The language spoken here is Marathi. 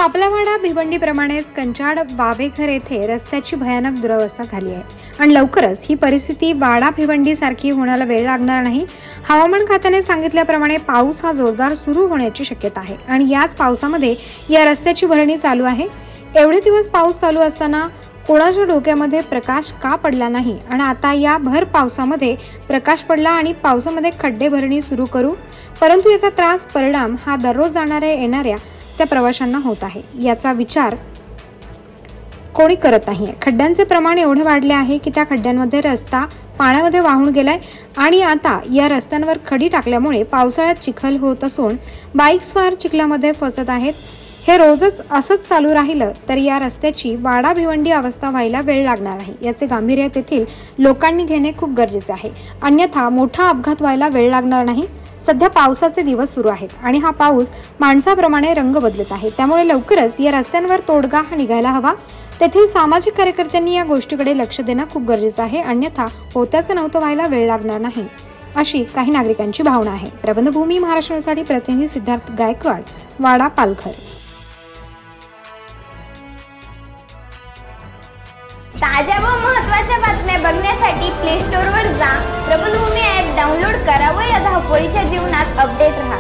आपला वाडा भिवंडीप्रमाणेच कंचाड वावेघर येथे रस्त्याची भयानक दुरवस्था झाली आहे आणि लवकरच ही परिस्थिती वाडा भिवंडी सारखी होण्याला वेळ लागणार नाही। हवामान खात्याने सांगितल्याप्रमाणे पाऊस हा जोरदार सुरू होण्याची शक्यता आहे आणि याच पावसामध्ये या रस्त्याची भरणी चालू आहे। एवढे दिवस पाऊस चालू असताना कोणाच्या डोक्यामध्ये प्रकाश का पडला नाही आणि आता या भर पावसामध्ये प्रकाश पडला आणि पावसामध्ये खड्डे भरणी सुरू करू, परंतु याचा त्रास परिणाम हा दररोज जाणाऱ्या येणाऱ्या त्या प्रवाशांना होत आहे। याचा विचार कोणी करत नाहीये। खड्ड्यांचे प्रमाण एवढे वाढले आहे की त्या खड्ड्यांमध्ये रस्ता पाण्यामध्ये वाहून गेलाय आणि आता या रस्त्यांवर खडी टाकल्यामुळे पावसाळ्यात चिखल होत असून बाईकस्वार चिखलामध्ये फसत आहेत। हे रोजच असंच चालू राहिलं तर या रस्त्याची वाडा भिवंडी अवस्था व्हायला वेळ लागणार आहे। याचे गांभीर्य तेथील लोकांनी घेणे खूप गरजेचे आहे, अन्यथा मोठा अपघात व्हायला वेळ लागणार नाही। सध्या पावसाचे दिवस सुरू आहेत आणि हा पाऊस माणसाप्रमाणे रंग बदलत आहे, त्यामुळे लवकरच या रस्त्यांवर तोडगा हा निघायला हवा। तेथील सामाजिक कार्यकर्त्यांनी या गोष्टीकडे लक्ष देणं खूप गरजेचं आहे, अन्यथा होत्याचं नव्हतं व्हायला वेळ लागणार नाही, अशी काही नागरिकांची भावना आहे। प्रबंधभूमी महाराष्ट्रासाठी प्रतिनिधी सिद्धार्थ गायकवाड, वाडा पालघर। ताज्या व महत्त्वाच्या बातम्या बघण्यासाठी प्ले स्टोअरवर जा, प्रबंधभूमी ॲप डाउनलोड करा व या धावपळीच्या जीवनात अपडेट रहा।